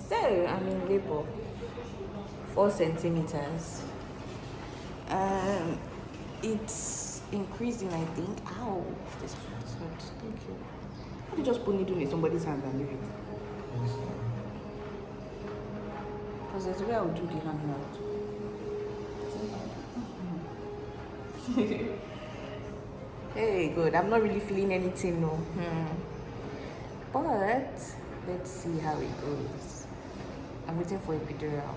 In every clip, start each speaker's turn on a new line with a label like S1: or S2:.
S1: So I'm in labor, 4 centimeters. It's increasing, I think. Ow, this hurts. Thank you. How do you just put needle in somebody's hand and leave it? Because there's a way I would do the hand now. Hey, good. I'm not really feeling anything, no. But let's see how it goes. I'm waiting for epidural.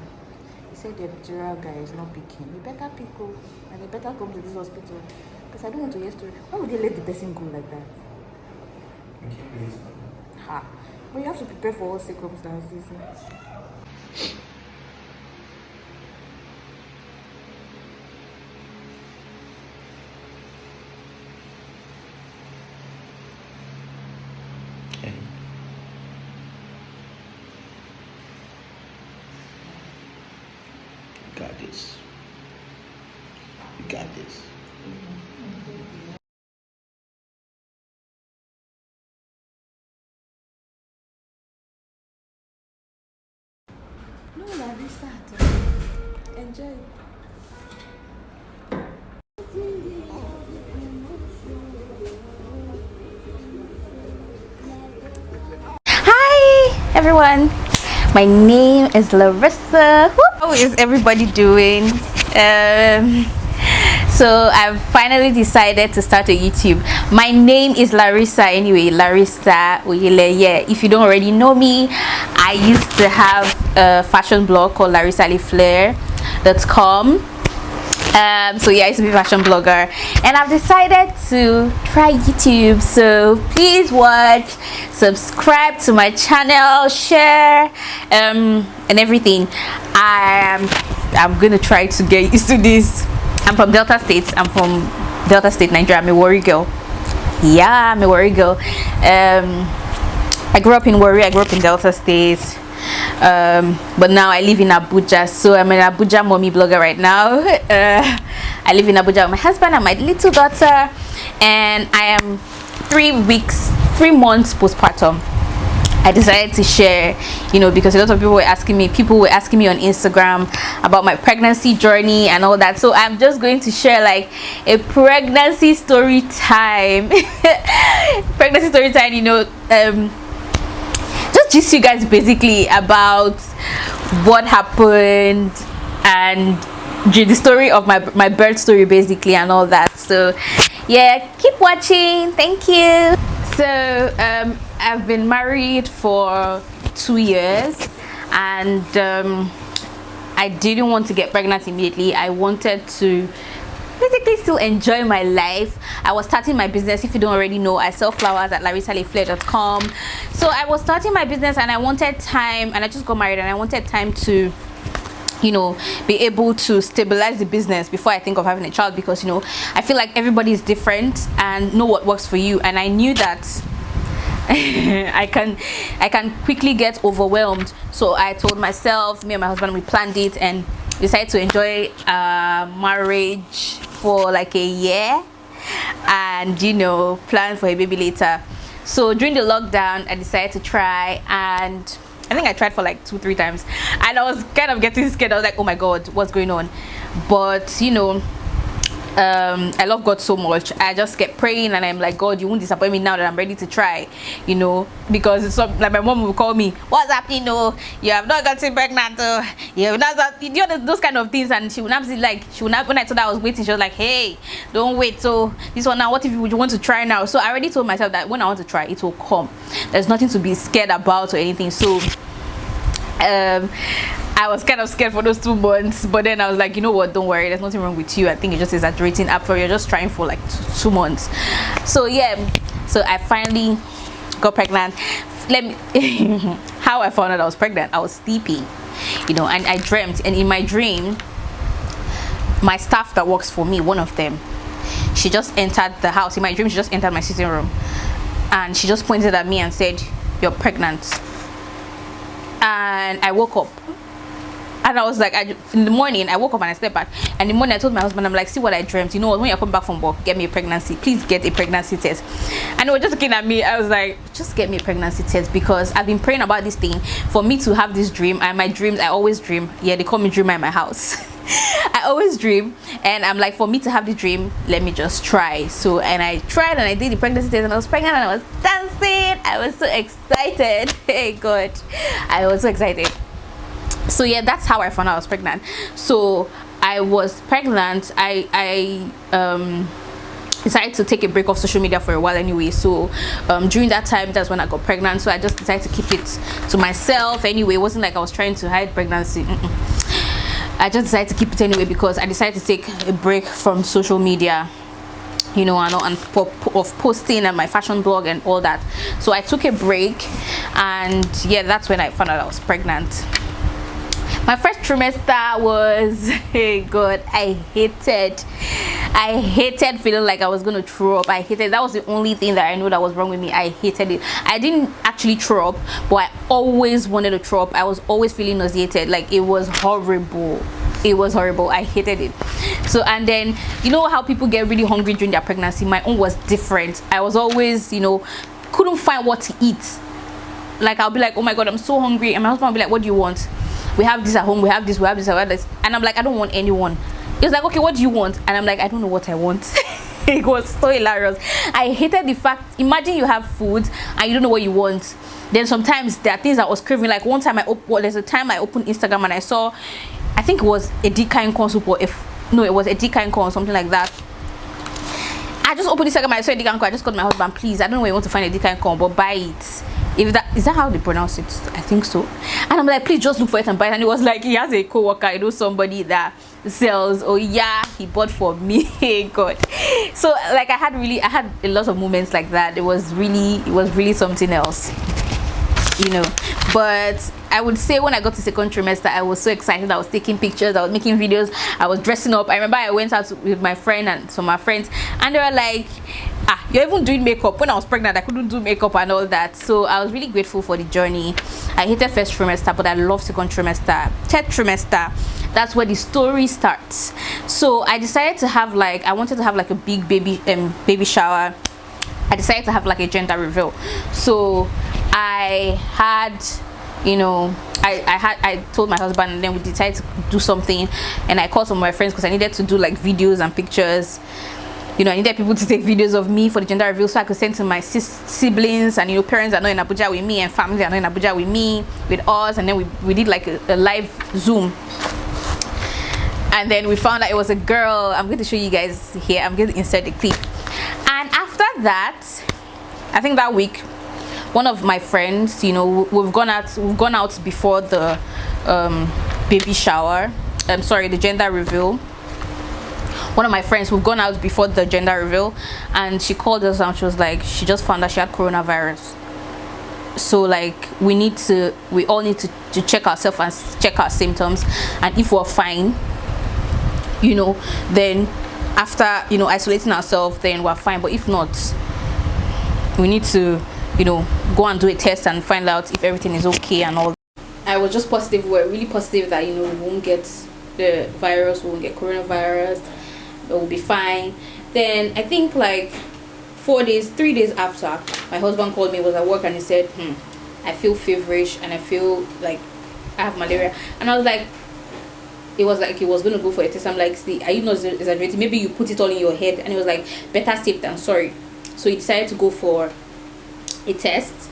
S1: He said the epidural guy is not picking. They better pick up, and they better come to this hospital. Because I don't want to hear story. Why would they let the person go like that? Ha. But you have to prepare for all circumstances.
S2: Got this. You got this.
S1: No, restart. Enjoy. Hi everyone. My name is Larissa. How is everybody doing? So I've finally decided to start a YouTube. My name is Larissa anyway, Larissa Oyele. Yeah, if you don't already know me, I used to have a fashion blog called larissaaliflair.com. So yeah, I used to be a fashion blogger, and I've decided to try YouTube. So please watch, subscribe to my channel, share, and everything. I'm gonna try to get used to this. I'm from Delta State. Nigeria. I'm a Warri girl. Yeah, I'm a Warri girl. I grew up in Warri. I grew up in Delta State. But now I live in Abuja, so I'm an Abuja mommy blogger right now. I live in Abuja with my husband and my little daughter, and I am 3 months postpartum. I decided to share, because a lot of people were asking me on Instagram about my pregnancy journey and all that. So I'm just going to share like a pregnancy story time. Just gist you guys basically about what happened and the story of my birth story basically and all that. So yeah, keep watching. Thank you. So I've been married for 2 years, and I didn't want to get pregnant immediately. I wanted to basically still enjoy my life. I was starting my business. If you don't already know, I sell flowers at larissaaliflair.com. So I was starting my business, and I wanted time, and I just got married, and I wanted time to be able to stabilize the business before I think of having a child, because I feel like everybody is different and know what works for you. And I knew that I can quickly get overwhelmed. So I told myself, me and my husband, we planned it and decided to enjoy marriage for like a year, and plan for a baby later. So during the lockdown, I decided to try, and I think I tried for like 2-3 times, and I was kind of getting scared. I was like, oh my god, what's going on? But I love God so much. I just kept praying, and I'm like, God, you won't disappoint me now that I'm ready to try, because it's like my mom will call me, what's happening? No, you have not gotten pregnant. You have not those kind of things. And she would not be like, when I told her I was waiting, she was like, hey, don't wait. So this one now, what if you want to try now? So I already told myself that when I want to try, it will come. There's nothing to be scared about or anything. So I was kind of scared for those 2 months, but then I was like, you know what, don't worry, there's nothing wrong with you. I think you're just exaggerating after you're just trying for like 2 months. So yeah, so I finally got pregnant. How I found out I was pregnant, I was sleeping, and I dreamt, and in my dream, my staff that works for me, one of them, she just entered the house. In my dream, she just entered my sitting room, and she just pointed at me and said, you're pregnant. And I woke up. And I was like, in the morning I woke up and I slept back, and in the morning I told my husband, I'm like, see what I dreamt, you know what, when you come back from work, get me a pregnancy, please get a pregnancy test. And they were just looking at me. I was like, just get me a pregnancy test, because I've been praying about this thing for me to have this dream. And my dreams, I always dream. Yeah, they call me dreamer in my house. I always dream, and I'm like, for me to have the dream, let me just try. So, and I tried, and I did the pregnancy test, and I was pregnant, and I was dancing. I was so excited. Hey God, I was so excited. So yeah, that's how I found out I was pregnant. So I was pregnant. I decided to take a break off social media for a while anyway. So during that time, that's when I got pregnant. So I just decided to keep it to myself anyway. It wasn't like I was trying to hide pregnancy. I just decided to keep it anyway, because I decided to take a break from social media, you know, and of posting and my fashion blog and all that. So I took a break, and yeah, that's when I found out I was pregnant. My first trimester was, hey God, I hated feeling like I was gonna throw up. I hated, that was the only thing that I know that was wrong with me. I hated it. I didn't actually throw up, but I always wanted to throw up. I was always feeling nauseated. Like, it was horrible. It was horrible. I hated it. So, and then, you know how people get really hungry during their pregnancy? My own was different. I was always, you know, couldn't find what to eat. Like, I'll be like, oh my God, I'm so hungry, and my husband will be like, what do you want? We have this at home, we have this, we have this, we have this. And I'm like, I don't want anyone. He was like, okay, what do you want? And I'm like, I don't know what I want. It was so hilarious. I hated the fact, imagine you have food and you don't know what you want. Then sometimes there are things I was craving. Like one time there's a time I opened Instagram and I saw, I think it was a decaying corn soup, or it was a decaying corn, something like that. I just opened Instagram and I saw a decaying corn. I just called my husband, please, I don't know where you want to find a decaying corn, but buy it. If that is that how they pronounce it? I think so. And I'm like, please just look for it and buy it. And it was like, he has a co-worker, you know, somebody that sells. Oh yeah, he bought for me. God. So like I had a lot of moments like that. It was really something else, you know. But I would say when I got to second trimester, I was so excited. I was taking pictures, I was making videos, I was dressing up. I remember I went out with my friend and some of my friends, and they were like, you're even doing makeup. When I was pregnant, I couldn't do makeup and all that. So I was really grateful for the journey. I hated first trimester, but I love second trimester. Third trimester, that's where the story starts. So I decided to have I wanted to have like a big baby shower. I decided to have like a gender reveal. So I had, you know, I told my husband, and then we decided to do something, and I called some of my friends because I needed to do like videos and pictures. You know, I needed people to take videos of me for the gender reveal so I could send to my siblings, and, you know, parents are not in Abuja with me, and family are not in Abuja with me, with us. And then we did like a live Zoom. And then we found out it was a girl. I'm going to show you guys here. I'm going to insert the clip. And after that, I think that week, one of my friends, you know, we've gone out before the baby shower. The gender reveal. One of my friends, we've gone out before the gender reveal, and she called us and she was like, she just found out she had coronavirus. So like we all need to check ourselves and check our symptoms, and if we're fine, you know, then after, you know, isolating ourselves, then we're fine. But if not, we need to, you know, go and do a test and find out if everything is okay and all. I was just positive. We were really positive that, you know, we won't get the virus, we won't get coronavirus, we'll be fine. Then I think like 3 days after, my husband called me, was at work, and he said, I feel feverish and I feel like I have malaria. And I was like, it was like he was going to go for a test. I'm like, see, are you not exaggerating? Maybe you put it all in your head. And he was like, better safe than sorry. So he decided to go for a test,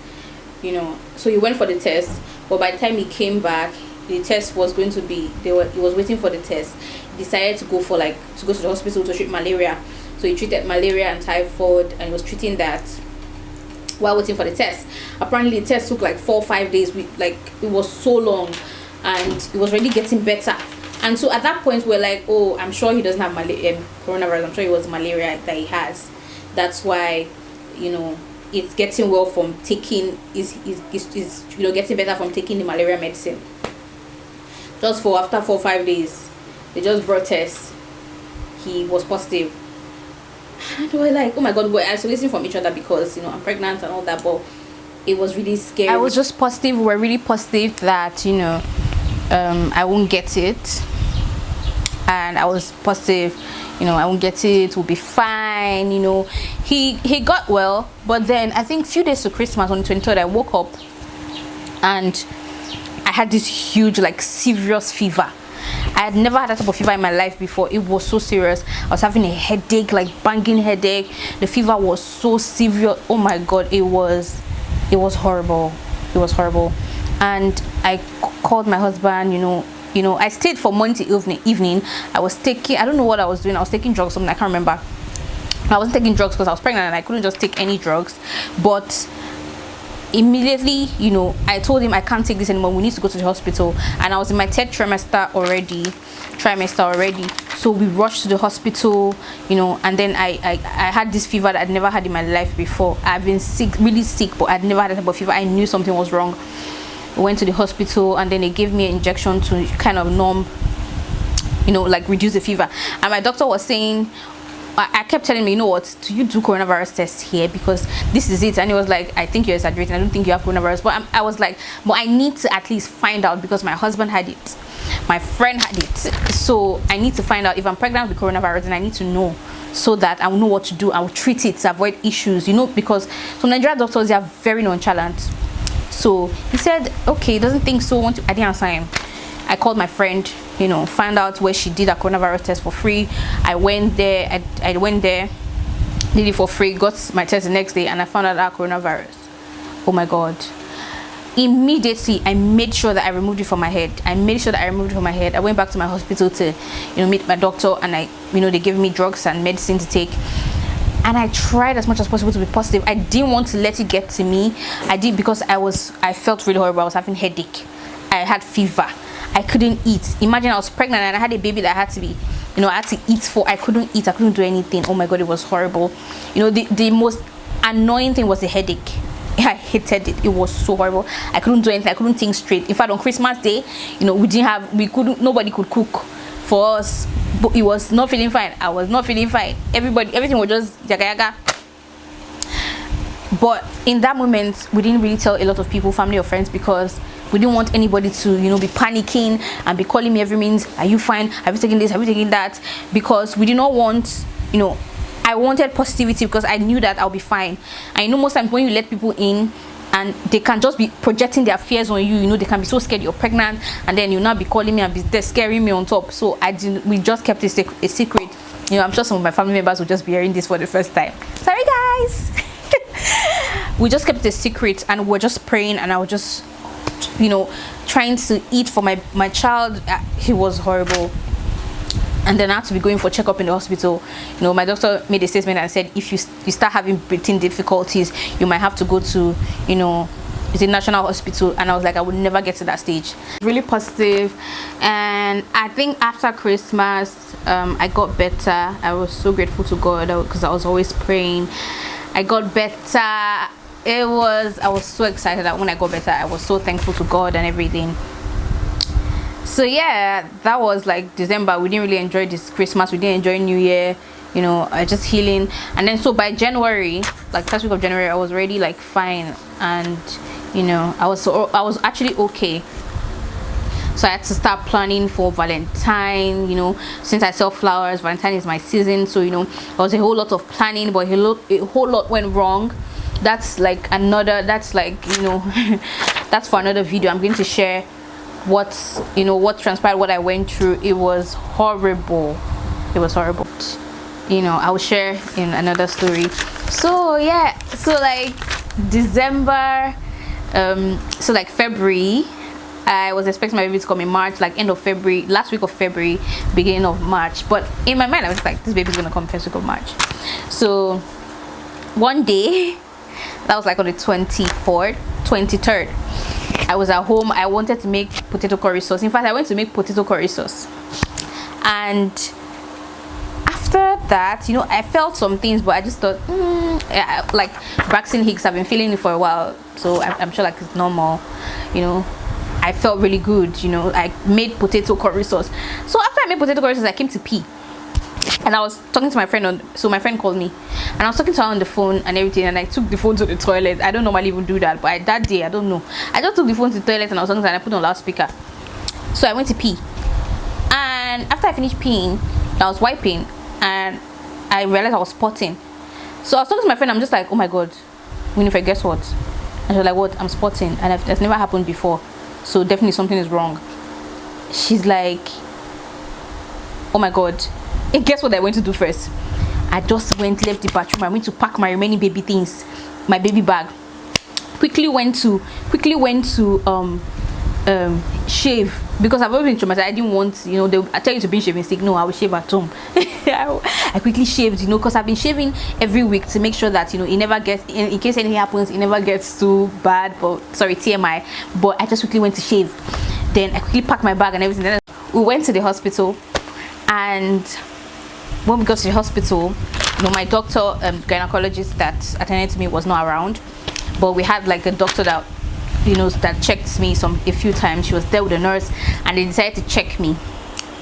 S1: you know. So he went for the test, but by the time he came back, the test was going to be, he was waiting for the test. He decided to go to the hospital to treat malaria. So he treated malaria and typhoid, and he was treating that while waiting for the test. Apparently the test took like 4 or 5 days. It was so long, and it was already getting better. And so at that point we're like, oh, I'm sure he doesn't have coronavirus. I'm sure it was malaria that he has. That's why, you know, it's getting well from taking is you know, getting better from taking the malaria medicine. Just for after 4 or 5 days, they just brought tests. He was positive. And we're like, oh my God, we're isolating from each other because, you know, I'm pregnant and all that. But it was really scary. I was just positive. We're really positive that, you know, I won't get it, and I was positive, I won't get it, we'll be fine. He got well, but then I think a few days to Christmas, on the 23rd, I woke up and I had this huge, like, serious fever. I had never had that type of fever in my life before. It was so serious. I was having a headache, like banging headache. The fever was so severe. Oh my god, it was horrible. It was horrible. And I called my husband. I stayed for Monday evening. I don't know what I was doing. I was taking drugs, something, I can't remember. I wasn't taking drugs because I was pregnant and I couldn't just take any drugs. But immediately, I told him I can't take this anymore, we need to go to the hospital. And I was in my third trimester already. So we rushed to the hospital, and then I had this fever that I'd never had in my life before. I've been sick, really sick, but I'd never had that type of fever. I knew something was wrong. We went to the hospital, and then they gave me an injection to kind of numb, like reduce the fever. And my doctor was saying, I kept telling me, do you do coronavirus tests here, because this is it? And he was like, I think you're exaggerating, I don't think you have coronavirus. But I was like, but I need to at least find out, because my husband had it, my friend had it, so I need to find out if I'm pregnant with coronavirus, and I need to know, so that I will know what to do. I will treat it to avoid issues, because some Nigerian doctors, they are very nonchalant. So he said, okay, doesn't think so. I didn't answer him. I called my friend, found out where she did a coronavirus test for free. I went there, did it for free, got my test the next day, and I found out I had coronavirus. Oh my god. Immediately, I made sure that I removed it from my head. I went back to my hospital to, meet my doctor, and they gave me drugs and medicine to take. And I tried as much as possible to be positive. I didn't want to let it get to me. I did, because I felt really horrible. I was having headache. I had fever. I couldn't eat. Imagine, I was pregnant and I had a baby that I had to be, I had to eat for. I couldn't eat. I couldn't do anything. Oh my god, it was horrible. The most annoying thing was the headache. I hated it. It was so horrible. I couldn't do anything. I couldn't think straight. In fact, on Christmas Day, nobody could cook for us. But it was not feeling fine. I was not feeling fine. Everything was just yaga yaga. But in that moment, we didn't really tell a lot of people, family or friends, because we didn't want anybody to, be panicking and be calling me every minute. Are you fine? Have you taken this? Have you taken that? Because we did not want, I wanted positivity, because I knew that I'll be fine. I know most times when you let people in, and they can just be projecting their fears on you, they can be so scared you're pregnant, and then you'll not be calling me and be scaring me on top. So we just kept it a secret. I'm sure some of my family members will just be hearing this for the first time. Sorry guys. We just kept it a secret, and we're just praying, and I was just trying to eat for my child. He was horrible. And then I had to be going for checkup in the hospital. My doctor made a statement and said, if you start having breathing difficulties, you might have to go to, it's a national hospital. And I was like, I would never get to that stage. Really positive. And I think after Christmas, I got better. I was so grateful to God, because I was always praying. I got better. I was so excited that when I got better, I was so thankful to God and everything. So yeah, that was like December. We didn't really enjoy this Christmas. We didn't enjoy New Year. Just healing. And then so by January, like first week of January, I was already like fine, and I was actually okay. So I had to start planning for Valentine. Since I sell flowers, Valentine is my season. So there was a whole lot of planning, but a whole lot went wrong. That's for another video. I'm going to share what transpired, what I went through. It was horrible. I will share in another story. So yeah, so like December, so like February, I was expecting my baby to come in March, like end of February, last week of February, beginning of March. But in my mind, I was like, this baby's gonna come first week of March. So one day, that was like on the 23rd, I was at home. I wanted to make potato curry sauce. In fact, I went to make potato curry sauce. And after that, I felt some things, but I just thought, like Braxton Hicks, I've been feeling it for a while, so I'm sure like it's normal. I felt really good. I made potato curry sauce. So after I made potato curry sauce, I came to pee. And I was talking to my friend so my friend called me, and I was talking to her on the phone and everything, and I took the phone to the toilet. I don't normally even do that, but that day, I don't know, I just took the phone to the toilet, and I was talking to her, and I put on loudspeaker. So I went to pee, and after I finished peeing, I was wiping, and I realized I was spotting. So I was talking to my friend. I'm just like, oh my god, Winifred, guess what? And she was like, what? I'm spotting, and that's never happened before, so definitely something is wrong. She's like, oh my god. And guess what I went to do first? I just left the bathroom. I went to pack my remaining baby things, my baby bag. Quickly went to shave, because I've always been traumatized. I didn't want, I tell you to be shaving stick. No, I will shave at home. I quickly shaved, because I've been shaving every week to make sure that it never gets, in case anything happens, it never gets too bad. But sorry, TMI. But I just quickly went to shave. Then I quickly packed my bag and everything. Then we went to the hospital, and when we got to the hospital, my doctor, gynecologist that attended to me was not around, but we had like a doctor that that checked me a few times. She was there with a nurse, and they decided to check me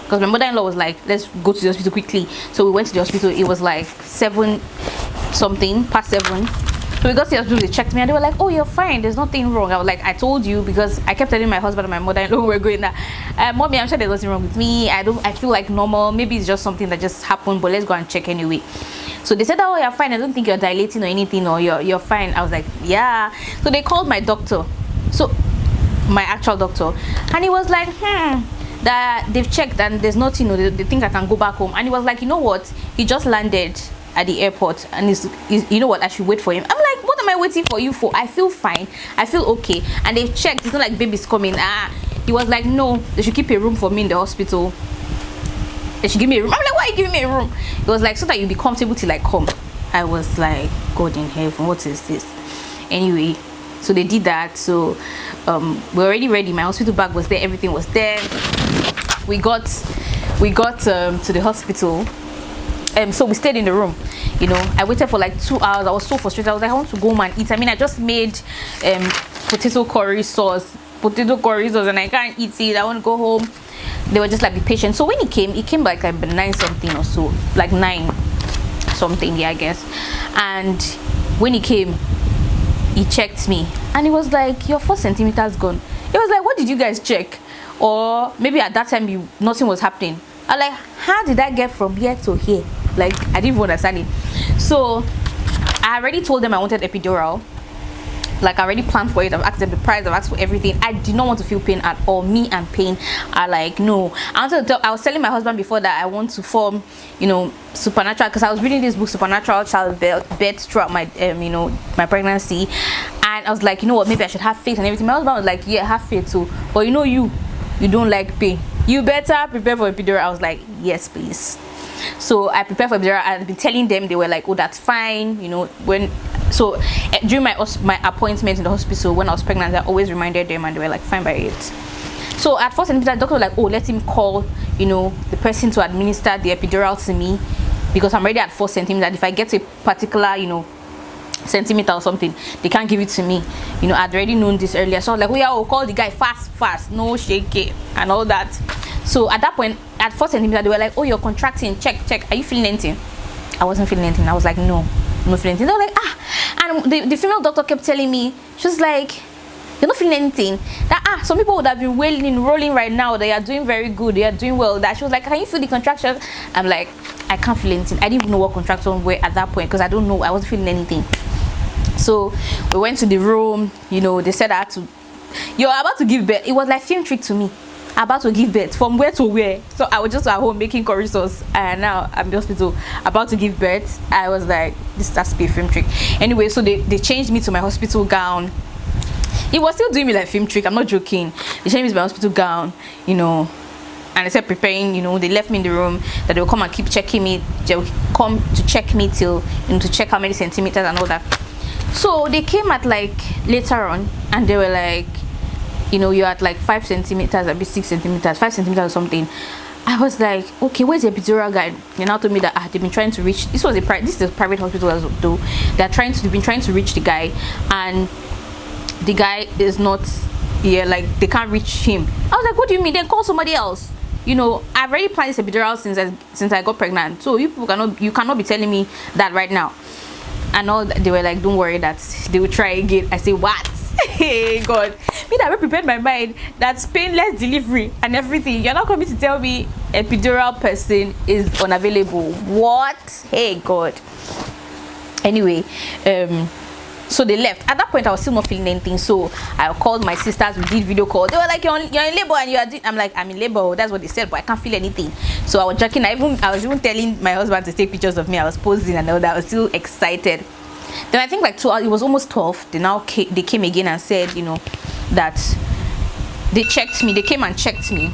S1: because my mother-in-law was like, let's go to the hospital quickly. So we went to the hospital. It was like 7 something past 7. So we got to the hospital, they checked me, and they were like, oh, you're fine, there's nothing wrong. I was like, I told you, because I kept telling my husband and my mother-in-law we were going that, mommy, I'm sure there's nothing wrong with me. I feel like normal. Maybe it's just something that just happened, but let's go and check anyway. So they said, oh, you're fine, I don't think you're dilating or anything, or you're fine. I was like, yeah. So they called my doctor, so my actual doctor, and he was like, that they've checked and there's nothing, they think I can go back home. And he was like, you know what, he just landed at the airport, and he's you know what, I should wait for him. I'm like, what am I waiting for you for? I feel fine, I feel okay, and they've checked, it's not like baby's coming. He was like, no, they should keep a room for me in the hospital. They should give me a room. I'm like, why are you giving me a room? It was like, so that you'll be comfortable till I come. I was like, God in heaven, what is this? Anyway, so they did that. So we're already ready. My hospital bag was there, everything was there. We got to the hospital. So we stayed in the room. I waited for like 2 hours. I was so frustrated. I was like, I want to go home and eat. I mean, I just made potato curry sauce, and I can't eat it. I want to go home. They were just like, be patient. So when he came like 9 something or so, like 9 something, yeah, I guess. And when he came, he checked me, and he was like, your 4 centimeters gone. He was like, what did you guys check? Or maybe at that time nothing was happening. I'm like, how did I get from here to here? Like, I didn't even understand it. So I already told them I wanted epidural. Like, I already planned for it. I've asked them the price, I've asked for everything. I did not want to feel pain at all. Me and pain are like, no. I was telling my husband before that I want to form, supernatural, because I was reading this book, Supernatural Childbirth, throughout my my pregnancy. And I was like, you know what, maybe I should have faith and everything. My husband was like, yeah, have faith too, but you don't like pain, you better prepare for epidural. I was like, yes please. So I prepared for epidural. I'd been telling them. They were like, oh, that's fine. During my appointment in the hospital when I was pregnant, I always reminded them, and they were like, fine by it. So at first, the doctor was like, oh, let him call the person to administer the epidural to me, because I'm already at 4 centimeters. If I get a particular centimeter or something, they can't give it to me. I'd already known this earlier, so I was like, oh yeah, I'll call the guy fast, no shake it and all that. So at that point, at 4 centimeters, they were like, oh, you're contracting, check, are you feeling anything? I wasn't feeling anything. I was like, no, I'm not feeling anything. They were like, and the female doctor kept telling me, she was like, you're not feeling anything. That some people would have been rolling right now. They are doing very good, they are doing well. That she was like, can you feel the contraction? I'm like, I can't feel anything. I didn't even know what contractions were at that point, because I don't know, I wasn't feeling anything. So we went to the room. They said I had to, you're about to give birth. It was like film trick to me. About to give birth, from where to where? So I was just at home making curry sauce, and now I'm in the hospital about to give birth. I was like, this has to be a film trick. Anyway, so they changed me to my hospital gown. It was still doing me like film trick, I'm not joking. They changed me to my hospital gown, and they said preparing, they left me in the room, that they will come and keep checking me. They will come to check me till, to check how many centimeters and all that. So they came at like later on, and they were like, you're at like 5 centimeters, a bit 6 centimeters, 5 centimeters or something. I was like, okay, where's the epidural guy? They now told me that they've been trying to reach, this is a private hospital as though. They've been trying to reach the guy, and the guy is not here, like they can't reach him. I was like, what do you mean? Then call somebody else. I've already planned this epidural since I got pregnant, so you cannot be telling me that right now. And all they were like, don't worry, that they will try again. I say, what? Hey God, me that I prepared my mind that's painless delivery and everything. You're not coming to tell me epidural person is unavailable. What? Hey God. Anyway, so they left. At that point I was still not feeling anything, so I called my sisters. We did video call. They were like, you're in labor and you are I'm like, I'm in labor. That's what they said, but I can't feel anything. So I was joking. I was even telling my husband to take pictures of me. I was posing and all that. I was still excited. Then I think like 2 hours, it was almost 12. They came again and said, that they checked me. They came and checked me.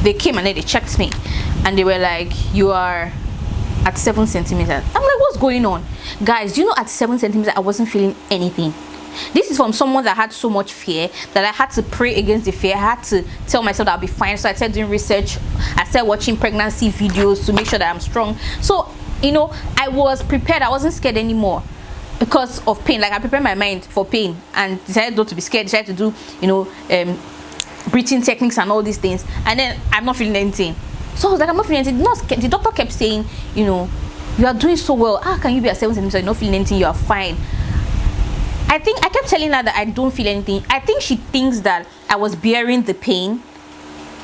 S1: They came and then they checked me, and they were like, you are at 7 centimeters. I'm like, what's going on, guys? At 7 centimeters I wasn't feeling anything. This is from someone that had so much fear that I had to pray against the fear. I had to tell myself that I'll be fine. So I started doing research. I started watching pregnancy videos to make sure that I'm strong. So I was prepared. I wasn't scared anymore because of pain. Like, I prepared my mind for pain and decided not to be scared. Decided to do breathing techniques and all these things, and then I'm not feeling anything. So I was like, I'm not feeling anything. The doctor kept saying, you are doing so well. How can you be at 7 centimeters, you're not feeling anything? You are fine. I kept telling her that I don't feel anything. I think she thinks that I was bearing the pain.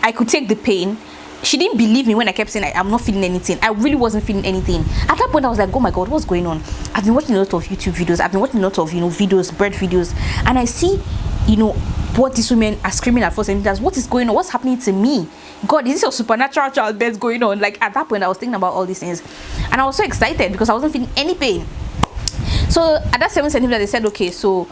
S1: I could take the pain. She didn't believe me when I kept saying I'm not feeling anything. I really wasn't feeling anything. At that point I was like, oh my God, what's going on? I've been watching a lot of YouTube videos. I've been watching a lot of videos, birth videos, and I see what these women are screaming at 4 centimeters. What is going on? What's happening to me? God, is this your supernatural childbirth going on? Like, at that point I was thinking about all these things, and I was so excited because I wasn't feeling any pain. So at that 7 centimeters they said, okay, so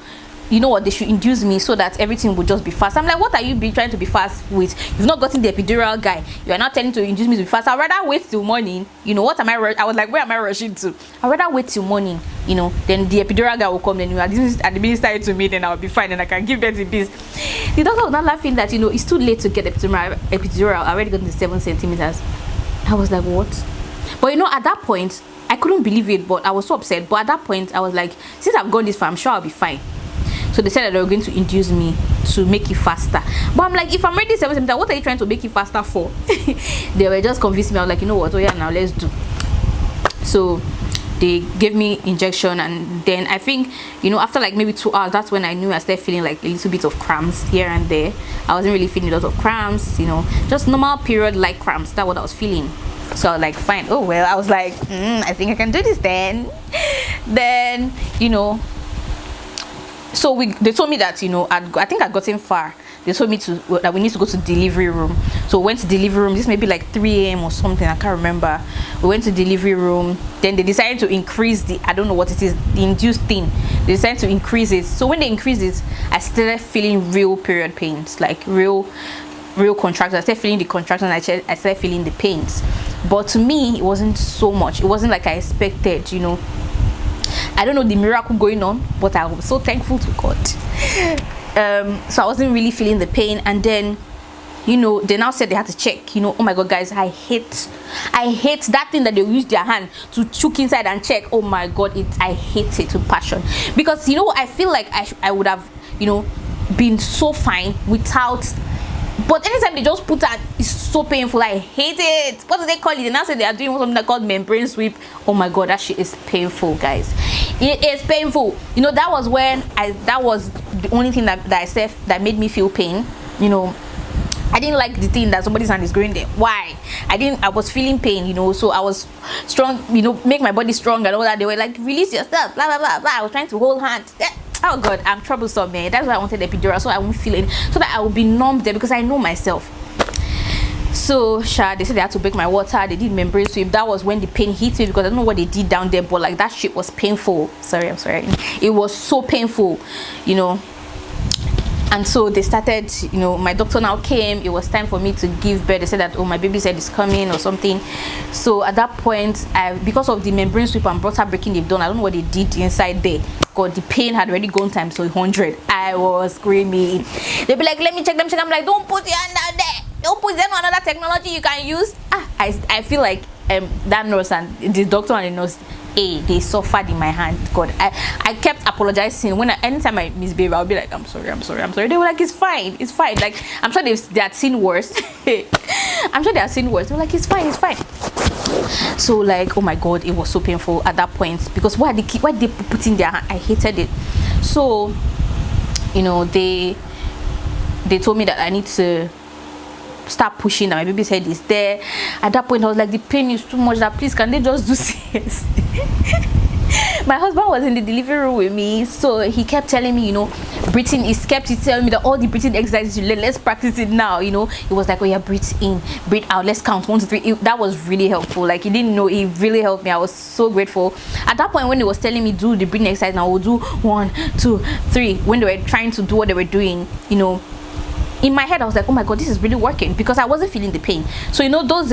S1: you know what, they should induce me so that everything would just be fast. I'm like, what are you trying to be fast with? You've not gotten the epidural guy. You are not telling to induce me to be fast. I'd rather wait till morning. What am I was like, where am I rushing to? I'd rather wait till morning, then the epidural guy will come, then administer it to me, then I'll be fine and I can give birth in peace. The doctor was not laughing that it's too late to get epidural. I already got the 7 centimeters. I was like, what? But at that point I couldn't believe it, but I was so upset. But at that point I was like, since I've gone this far, I'm sure I'll be fine. So they said that they were going to induce me to make it faster. But I'm like, if I'm ready 7 centimeters, what are you trying to make it faster for? They were just convincing me. I was like, you know what? Oh yeah, now let's do. So they gave me injection, and then I think after like maybe 2 hours, that's when I knew I started feeling like a little bit of cramps here and there. I wasn't really feeling a lot of cramps, just normal period like cramps. That's what I was feeling. So I was like, fine. Oh well, I was like, I think I can do this then. Then so they told me that I think I'd gotten far. They told me that we need to go to delivery room. So we went to delivery room. This may be like 3 a.m. or something, I can't remember. We went to delivery room. Then they decided to increase I don't know what it is, the induced thing. They decided to increase it. So when they increased it, I started feeling real period pains, like real contractions. I started feeling the contractions. I started feeling the pains. But to me, it wasn't so much. It wasn't like I expected, I don't know the miracle going on, but I was so thankful to God. So I wasn't really feeling the pain. And then they now said they had to check. Oh my God, guys, I hate that thing that they use their hand to chook inside and check. Oh my God, I hate it with passion, because I feel like I would have been so fine without. But anytime they just put that, it's so painful. I hate it. What do they call it? They now say they are doing something called membrane sweep. Oh my God, that shit is painful, guys. It is painful. That was when that was the only thing that I said that made me feel pain. I didn't like the thing that somebody's hand is going there. Why? I was feeling pain, so I was strong, make my body strong and all that. They were like, release yourself, blah blah blah blah. I was trying to hold hands. Oh God, I'm troublesome, man. That's why I wanted the epidural, so I won't feel it, so that I will be numb there, because I know myself. So they said they had to break my water. They did membrane sweep. That was when the pain hit me, because I don't know what they did down there, but like that shit was painful. I'm sorry. It was so painful, And so they started, my doctor now came. It was time for me to give birth. They said that, oh, my baby's head is coming or something. So at that point, because of the membrane sweep and water breaking they've done, I don't know what they did inside there. God, the pain had already gone times 100. I was screaming. They'd be like, let me check. I'm like, don't put your hand out there. Don't put them on another technology you can use. I feel like that nurse and the doctor and the nurse, they suffered in my hand. God, I kept apologizing. Anytime I misbehave, I'll be like, I'm sorry. They were like, it's fine. Like, I'm sure they had seen worse. I'm sure they had seen worse. They were like, it's fine. So like, oh my God, it was so painful at that point, because why they put in their hand? I hated it. So they told me that I need to start pushing, that my baby's head is there. At that point I was like, the pain is too much, that please can they just do CS. My husband was in the delivery room with me, so he kept telling me, breathing is kept telling me that all the breathing exercises you learn, let's practice it now. It was like, oh yeah, breathe in, breathe out, let's count 1 2 3. That was really helpful. Like, he didn't know, it really helped me. I was so grateful. At that point when he was telling me do the breathing exercise, now we'll do 1 2 3, when they were trying to do what they were doing, in my head I was like, oh my god, this is really working, because I wasn't feeling the pain. So those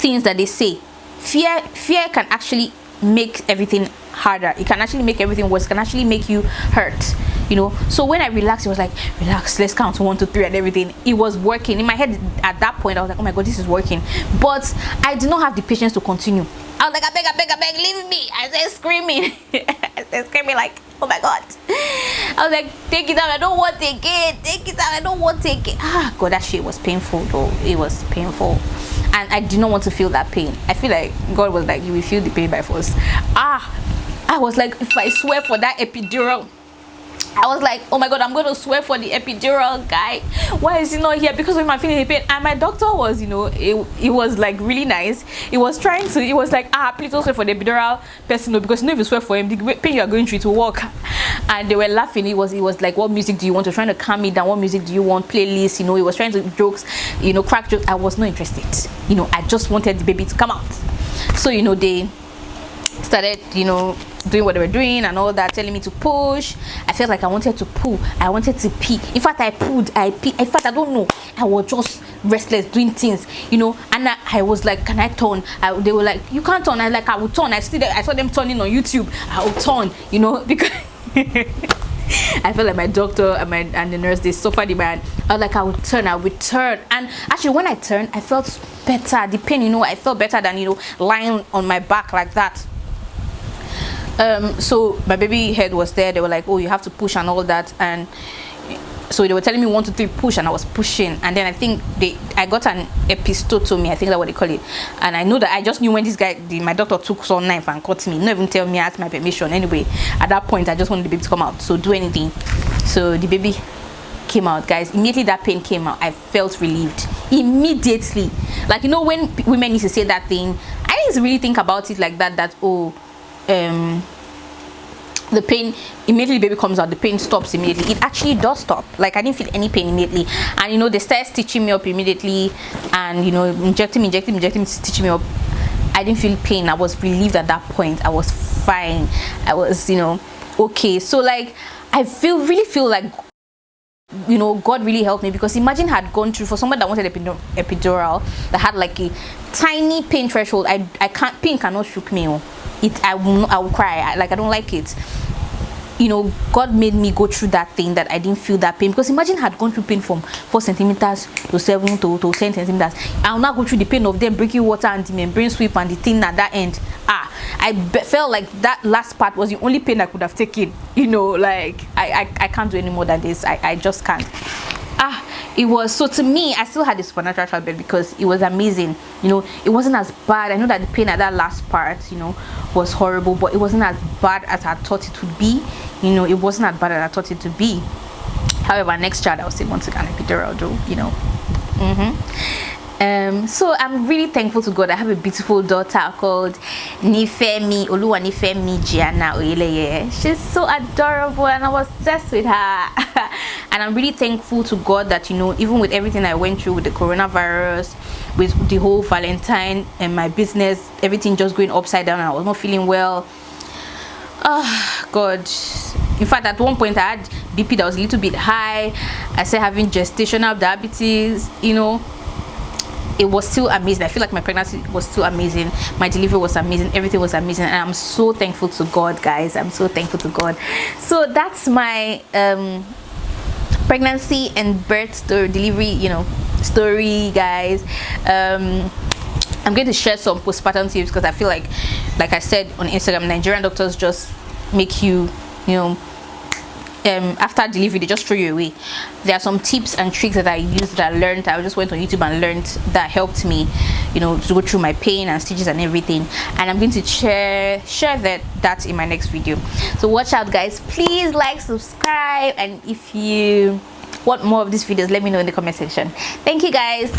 S1: things that they say, fear can actually make everything harder. It can actually make everything worse. It can actually make you hurt. So when I relaxed, it was like, relax, let's count 1 2 3 and everything. It was working in my head. At that point I was like, oh my god, this is working. But I did not have the patience to continue. I was like, I beg, leave me. I started screaming. I started screaming like, oh my god. I was like, take it out, I don't want to take it. Take it out, I don't want to take it. God, that shit was painful though. It was painful, and I did not want to feel that pain. I feel like God was like, you will feel the pain by force. I was like, if I swear for that epidural, I was like, oh my god, I'm going to swear for the epidural guy. Why is he not here? Because of my feeling the pain. And my doctor was, it was like really nice. It was like, please don't swear for the epidural person, because if you swear for him, the pain you are going through to work. And they were laughing. It was like, what music do you want? They're trying to calm me down. What music do you want? Playlist, it was trying to jokes, crack jokes. I was not interested. I just wanted the baby to come out. So, they started, doing what they were doing and all that, telling me to push. I felt like I wanted to pull. I wanted to pee. In fact, I pulled, I pee. In fact, I don't know. I was just restless doing things, and I was like, can I turn? They were like, you can't turn. I will turn. I saw them turning on YouTube. I will turn, because I felt like my doctor and the nurse, they suffered in my hand. I was like, I would turn. And actually, when I turned, I felt better. The pain, I felt better than, lying on my back like that. So my baby head was there. They were like, oh, you have to push and all that. And so they were telling me 1 2 3 push, and I was pushing. And then I think I got an episiotomy, I think that's what they call it. And I know that I just knew when this guy, my doctor, took some knife and cut me, not even tell me, ask my permission. Anyway, at that point I just wanted the baby to come out, so do anything. So the baby came out, guys. Immediately that pain came out, I felt relieved immediately. Like, when women need to say that thing, I didn't really think about it like that the pain, immediately the baby comes out, the pain stops immediately. It actually does stop. Like, I didn't feel any pain immediately. And they started stitching me up immediately, and injecting me, stitching me up. I didn't feel pain. I was relieved at that point. I was fine. I was okay. So like, I really feel like God really helped me, because imagine I had gone through, for someone that wanted epidural, that had like a tiny pain threshold. Pain cannot shook me. I will cry. I don't like it. God made me go through that thing, that I didn't feel that pain. Because imagine I had gone through pain from 4 centimeters to 7 to 10 centimeters. I'll now go through the pain of them breaking water and the membrane sweep and the thing at that end. I felt like that last part was the only pain I could have taken. Like, I can't do any more than this. I just can't. It was, so to me, I still had this supernatural childbirth, because it was amazing. It wasn't as bad. I know that the pain at that last part, was horrible, but it wasn't as bad as I thought it would be. It wasn't as bad as I thought it to be. However, next child I was still want to get an epidural though. So I'm really thankful to God. I have a beautiful daughter called Nifemi Gianna Oyeleye. She's so adorable, and I was obsessed with her. And I'm really thankful to God that even with everything I went through with the coronavirus, with the whole Valentine and my business, everything just going upside down, and I was not feeling well. God. In fact, at one point I had BP that was a little bit high. I started having gestational diabetes. It was still amazing. I feel like my pregnancy was still amazing. My delivery was amazing. Everything was amazing, and I'm so thankful to God, guys. I'm so thankful to God. So that's my pregnancy and birth story, delivery, story, guys. I'm going to share some postpartum tips, because I feel like I said on Instagram, Nigerian doctors just make you, after delivery they just throw you away. There are some tips and tricks that I used, that I learned. I just went on YouTube and learned, that helped me, you know, to go through my pain and stitches and everything. And I'm going to share that in my next video. So watch out, guys. Please like, subscribe, and if you want more of these videos, let me know in the comment section. Thank you, guys.